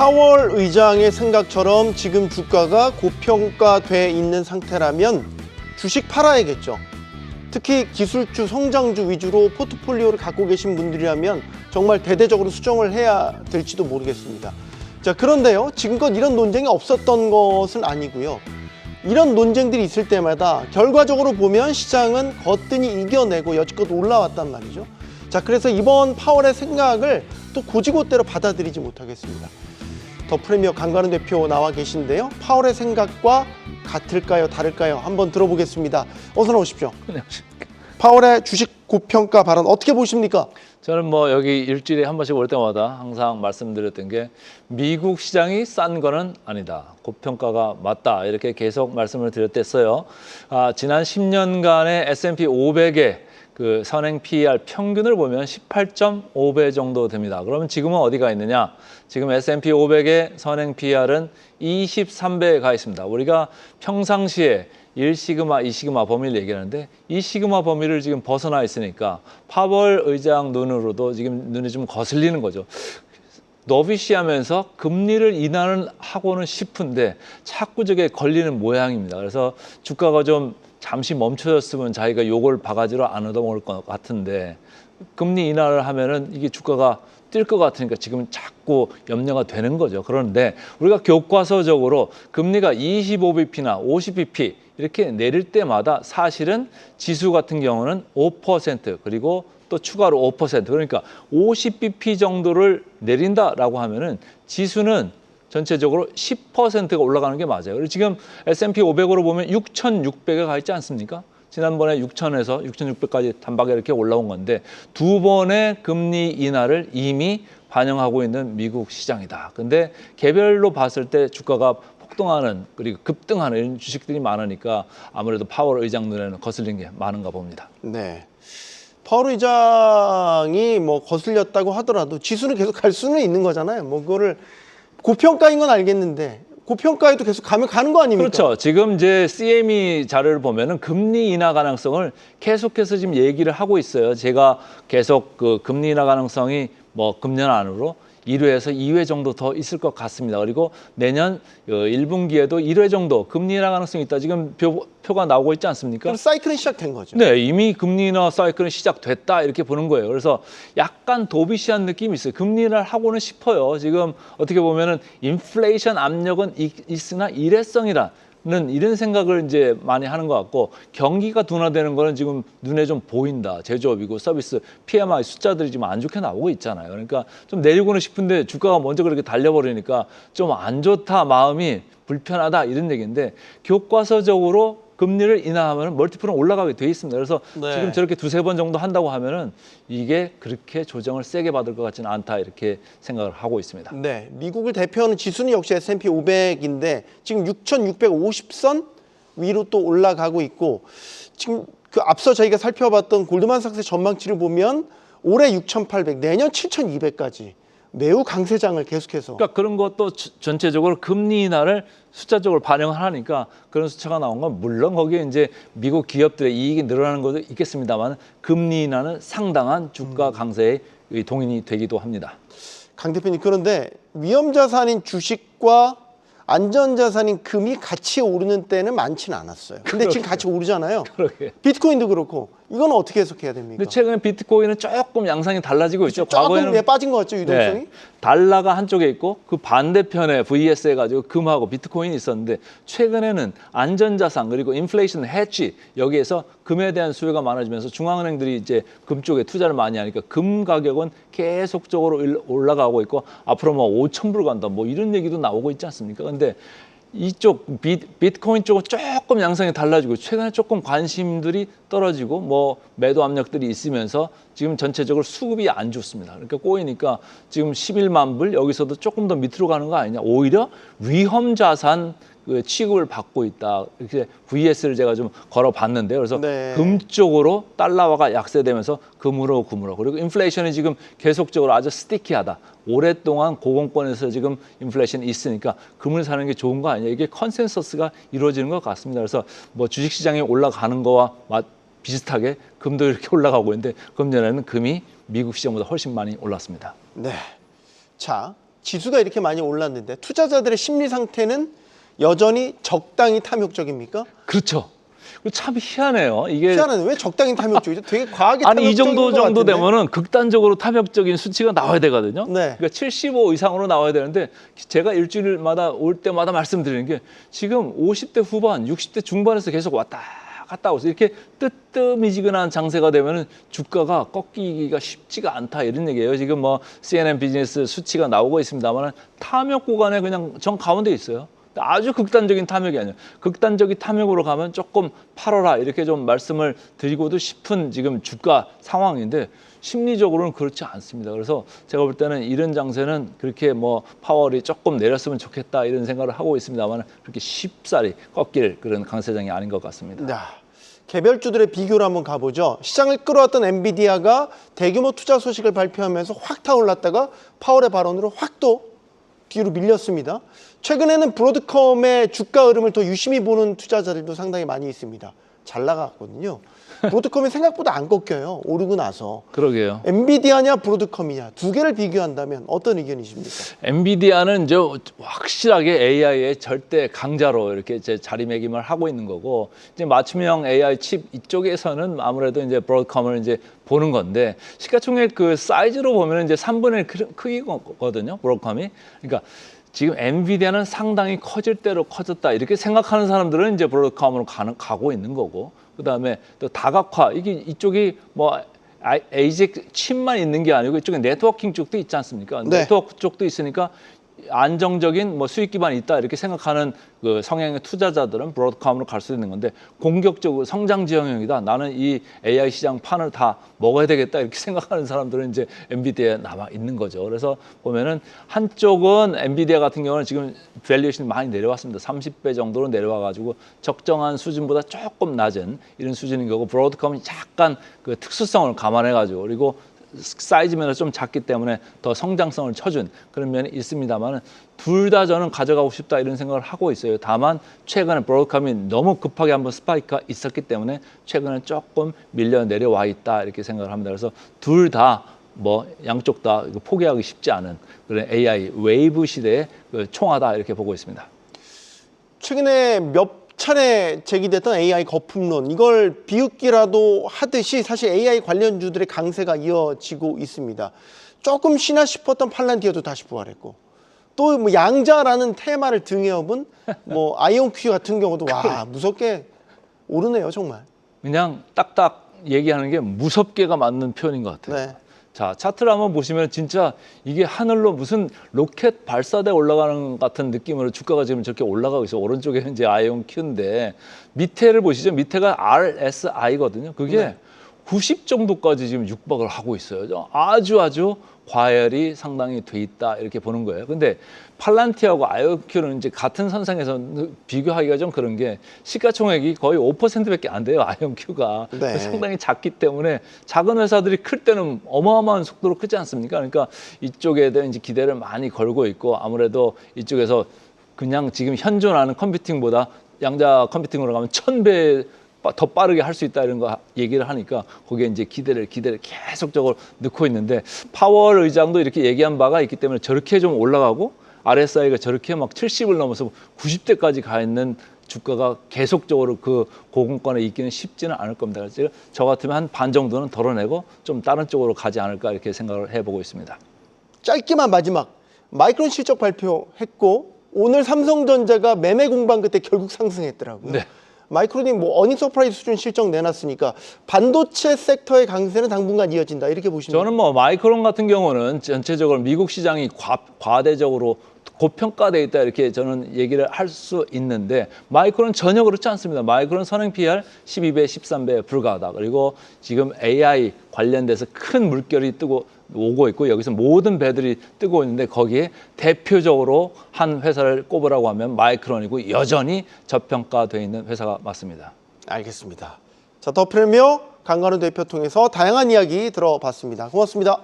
파월 의장의 생각처럼 지금 주가가 고평가돼 있는 상태라면 주식 팔아야겠죠. 특히 기술주, 성장주 위주로 포트폴리오를 갖고 계신 분들이라면 정말 대대적으로 수정을 해야 될지도 모르겠습니다. 자, 그런데요, 지금껏 이런 논쟁이 없었던 것은 아니고요. 이런 논쟁들이 있을 때마다 결과적으로 보면 시장은 거뜬히 이겨내고 여지껏 올라왔단 말이죠. 자, 그래서 이번 파월의 생각을 또 고지고대로 받아들이지 못하겠습니다. 더 프리미어 강관우 대표 나와 계신데요. 파월의 생각과 같을까요, 다를까요? 한번 들어보겠습니다. 어서 나오십시오. 안녕하십니까. 파월의 주식 고평가 발언 어떻게 보십니까? 저는 뭐 여기 일주일에 한 번씩 올 때마다 항상 말씀드렸던 게 미국 시장이 싼 거는 아니다. 고평가가 맞다. 이렇게 계속 말씀을 드렸댔어요. 지난 10년간의 S&P 500의 그 선행 PER 평균을 보면 18.5배 정도 됩니다. 그러면 지금은 어디가 있느냐? 지금 S&P 500의 선행 PER은 23배에 가 있습니다. 우리가 평상시에 1시그마, 2시그마 범위를 얘기하는데 2시그마 범위를 지금 벗어나 있으니까 파월 의장 눈으로도 지금 눈이 좀 거슬리는 거죠. 너비시하면서 금리를 인하는 하고는 싶은데 자꾸 저게 걸리는 모양입니다. 그래서 주가가 좀 잠시 멈춰졌으면 자기가 요걸 바가지로 안 얻어먹을 것 같은데 금리 인하를 하면은 이게 주가가 뛸 것 같으니까 지금 자꾸 염려가 되는 거죠. 그런데 우리가 교과서적으로 금리가 25bp나 50bp 이렇게 내릴 때마다 사실은 지수 같은 경우는 5% 그리고 또 추가로 5% 그러니까 50bp 정도를 내린다라고 하면은 지수는 전체적으로 10%가 올라가는 게 맞아요. 그리고 지금 S&P 500으로 보면 6,600에 가 있지 않습니까? 지난번에 6,000에서 6,600까지 단박에 이렇게 올라온 건데 두 번의 금리 인하를 이미 반영하고 있는 미국 시장이다. 근데 개별로 봤을 때 주가가 폭등하는 그리고 급등하는 이런 주식들이 많으니까 아무래도 파월 의장 눈에는 거슬린 게 많은가 봅니다. 네. 파월 의장이 뭐 거슬렸다고 하더라도 지수는 계속 갈 수는 있는 거잖아요. 뭐 그거를 고평가인 건 알겠는데 고평가에도 계속 가면 가는 거 아닙니까? 그렇죠. 지금 이제 CME 자료를 보면은 금리 인하 가능성을 계속해서 지금 얘기를 하고 있어요. 제가 계속 그 금리 인하 가능성이 뭐 금년 안으로 1회에서 2회 정도 더 있을 것 같습니다. 그리고 내년 1분기에도 1회 정도 금리 인하 가능성이 있다. 지금 표가 나오고 있지 않습니까? 그럼 사이클은 시작된 거죠. 네, 이미 금리 인하 사이클은 시작됐다 이렇게 보는 거예요. 그래서 약간 도비시한 느낌이 있어요. 금리 인하를 하고는 싶어요. 지금 어떻게 보면은 인플레이션 압력은 있으나 일회성이라. 는 이런 생각을 이제 많이 하는 것 같고 경기가 둔화되는 거는 지금 눈에 좀 보인다. 제조업이고 서비스 PMI 숫자들이 지금 안 좋게 나오고 있잖아요. 그러니까 좀 내리고는 싶은데 주가가 먼저 그렇게 달려버리니까 좀 안 좋다, 마음이 불편하다 이런 얘기인데 교과서적으로 금리를 인하하면 멀티플은 올라가게 돼 있습니다. 그래서 네. 지금 저렇게 두세 번 정도 한다고 하면은 이게 그렇게 조정을 세게 받을 것 같지는 않다 이렇게 생각을 하고 있습니다. 네, 미국을 대표하는 지수는 역시 S&P 500인데 지금 6,650선 위로 또 올라가고 있고 지금 그 앞서 저희가 살펴봤던 골드만삭스 전망치를 보면 올해 6,800, 내년 7,200까지 매우 강세장을 계속해서. 그러니까 그런 것도 전체적으로 금리 인하를 숫자적으로 반영을 하니까 그런 수치가 나온 건 물론 거기에 이제 미국 기업들의 이익이 늘어나는 것도 있겠습니다만 금리 인하는 상당한 주가 강세에 동인이 되기도 합니다. 강 대표님, 그런데 위험자산인 주식과 안전자산인 금이 같이 오르는 때는 많지는 않았어요. 근데 지금 같이 오르잖아요. 그러게. 비트코인도 그렇고 이건 어떻게 해석해야 됩니까? 근데 최근에 비트코인은 조금 양상이 달라지고 있죠. 조금 빠진 것 같죠, 유동성이? 네, 달러가 한쪽에 있고 그 반대편에 VS 해가지고 금하고 비트코인이 있었는데 최근에는 안전자산 그리고 인플레이션 해지 여기에서 금에 대한 수요가 많아지면서 중앙은행들이 이제 금 쪽에 투자를 많이 하니까 금 가격은 계속적으로 올라가고 있고 앞으로 뭐 5,000불 간다 뭐 이런 얘기도 나오고 있지 않습니까? 근데 이쪽 비트코인 쪽은 조금 양상이 달라지고 최근에 조금 관심들이 떨어지고 뭐 매도 압력들이 있으면서 지금 전체적으로 수급이 안 좋습니다. 그러니까 꼬이니까 지금 11만 불 여기서도 조금 더 밑으로 가는 거 아니냐. 오히려 위험 자산 그 취급을 받고 있다. 이렇게 VS를 제가 좀 걸어봤는데요. 그래서 네. 금 쪽으로 달러화가 약세되면서 금으로 그리고 인플레이션이 지금 계속적으로 아주 스티키하다. 오랫동안 고공권에서 지금 인플레이션이 있으니까 금을 사는 게 좋은 거 아니냐. 이게 컨센서스가 이루어지는 것 같습니다. 그래서 뭐 주식시장이 올라가는 거와 비슷하게 금도 이렇게 올라가고 있는데 금년에는 금이 미국 시장보다 훨씬 많이 올랐습니다. 네. 자, 지수가 이렇게 많이 올랐는데 투자자들의 심리 상태는 여전히 적당히 탐욕적입니까? 그렇죠. 참 희한해요. 이게 희한하네. 왜 적당히 탐욕적이죠? 되게 과하게 아니 이 탐욕적인 것 정도 같은데? 되면은 극단적으로 탐욕적인 수치가 나와야 되거든요. 네. 그러니까 75 이상으로 나와야 되는데 제가 일주일마다 올 때마다 말씀드리는 게 지금 50대 후반, 60대 중반에서 계속 왔다 갔다 하고 있어요. 이렇게 뜨뜻미지근한 장세가 되면은 주가가 꺾이기가 쉽지가 않다 이런 얘기예요. 지금 뭐 CNN 비즈니스 수치가 나오고 있습니다만 탐욕 구간에 그냥 정 가운데 있어요. 아주 극단적인 탐욕이 아니에요. 극단적인 탐욕으로 가면 조금 팔아라 이렇게 좀 말씀을 드리고도 싶은 지금 주가 상황인데 심리적으로는 그렇지 않습니다. 그래서 제가 볼 때는 이런 장세는 그렇게 뭐 파월이 조금 내렸으면 좋겠다 이런 생각을 하고 있습니다만 그렇게 쉽사리 꺾일 그런 강세장이 아닌 것 같습니다. 네. 개별주들의 비교를 한번 가보죠. 시장을 끌어왔던 엔비디아가 대규모 투자 소식을 발표하면서 확 타올랐다가 파월의 발언으로 확 또 뒤로 밀렸습니다. 최근에는 브로드컴의 주가 흐름을 더 유심히 보는 투자자들도 상당히 많이 있습니다. 잘 나갔거든요. 브로드컴이 생각보다 안 꺾여요. 오르고 나서. 그러게요. 엔비디아냐 브로드컴이냐 두 개를 비교한다면 어떤 의견이십니까? 엔비디아는 이제 확실하게 AI의 절대 강자로 이렇게 이제 자리매김을 하고 있는 거고 이제 맞춤형 AI 칩 이쪽에서는 아무래도 이제 브로드컴을 이제 보는 건데 시가총액 그 사이즈로 보면 이제 3분의 1 크기거든요. 브로드컴이. 그러니까 지금 엔비디아는 상당히 커질 대로 커졌다 이렇게 생각하는 사람들은 이제 브로드컴으로 가고 있는 거고 그다음에 또 다각화 이쪽이 뭐 ASIC 칩만 있는 게 아니고 이쪽에 네트워킹 쪽도 있지 않습니까? 네. 네트워크 쪽도 있으니까 안정적인 뭐 수익 기반이 있다 이렇게 생각하는 그 성향의 투자자들은 브로드컴으로 갈 수 있는 건데 공격적으로 성장 지형형이다. 나는 이 AI 시장 판을 다 먹어야 되겠다 이렇게 생각하는 사람들은 이제 엔비디아에 남아 있는 거죠. 그래서 보면은 한쪽은 엔비디아 같은 경우는 지금 밸류에이션이 많이 내려왔습니다. 30배 정도로 내려와 가지고 적정한 수준보다 조금 낮은 이런 수준인 거고 브로드컴이 약간 그 특수성을 감안해 가지고 그리고 사이즈 면에서 좀 작기 때문에 더 성장성을 쳐준 그런 면이 있습니다만 둘 다 저는 가져가고 싶다 이런 생각을 하고 있어요. 다만 최근에 브로드컴이 너무 급하게 한번 스파이크가 있었기 때문에 최근에 조금 밀려 내려와 있다 이렇게 생각을 합니다. 그래서 둘 다 뭐 양쪽 다 포기하기 쉽지 않은 그런 AI 웨이브 시대의 총하다 이렇게 보고 있습니다. 최근에 몇 차례 제기됐던 AI 거품론 이걸 비웃기라도 하듯이 사실 AI 관련주들의 강세가 이어지고 있습니다. 조금 쉬나 싶었던 팔란티어도 다시 부활했고 또 뭐 양자라는 테마를 등에 업은 뭐 아이온큐 같은 경우도 와 무섭게 오르네요 정말. 그냥 딱딱 얘기하는 게 무섭게가 맞는 표현인 것 같아요. 네. 자, 차트를 한번 보시면 진짜 이게 하늘로 무슨 로켓 발사대 올라가는 같은 느낌으로 주가가 지금 저렇게 올라가고 있어요. 오른쪽에는 이제 아이온 Q인데 밑에를 보시죠. 밑에가 RSI거든요. 그게 네. 90 정도까지 지금 육박을 하고 있어요. 아주 과열이 상당히 돼 있다 이렇게 보는 거예요. 근데 팔란티어하고 아이온큐는 이제 같은 선상에서 비교하기가 좀 그런 게 시가총액이 거의 5%밖에 안 돼요. 아이온큐가 네. 상당히 작기 때문에 작은 회사들이 클 때는 어마어마한 속도로 크지 않습니까? 그러니까 이쪽에 대한 이제 기대를 많이 걸고 있고 아무래도 이쪽에서 그냥 지금 현존하는 컴퓨팅보다 양자 컴퓨팅으로 가면 1000배 더 빠르게 할 수 있다 이런 거 얘기를 하니까 거기에 이제 기대를 계속적으로 넣고 있는데 파월 의장도 이렇게 얘기한 바가 있기 때문에 저렇게 좀 올라가고 RSI가 저렇게 막 70을 넘어서 90대까지 가 있는 주가가 계속적으로 그 고공권에 있기는 쉽지는 않을 겁니다. 그래서 저 같으면 한 반 정도는 덜어내고 좀 다른 쪽으로 가지 않을까 이렇게 생각을 해보고 있습니다. 짧게만 마지막 마이크론 실적 발표했고 오늘 삼성전자가 매매 공방 끝에 결국 상승했더라고요. 네. 마이크론이 뭐 어닝 서프라이즈 수준 실적 내놨으니까 반도체 섹터의 강세는 당분간 이어진다 이렇게 보시면 저는 뭐 마이크론 같은 경우는 전체적으로 미국 시장이 과대적으로 고평가돼 있다 이렇게 저는 얘기를 할 수 있는데 마이크론 전혀 그렇지 않습니다. 마이크론 선행 PR 12배, 13배에 불과하다. 그리고 지금 AI 관련돼서 큰 물결이 오고 있고 여기서 모든 배들이 뜨고 있는데 거기에 대표적으로 한 회사를 꼽으라고 하면 마이크론이고 여전히 저평가돼 있는 회사가 맞습니다. 알겠습니다. 자, 더 프리미어 강관우 대표 통해서 다양한 이야기 들어봤습니다. 고맙습니다.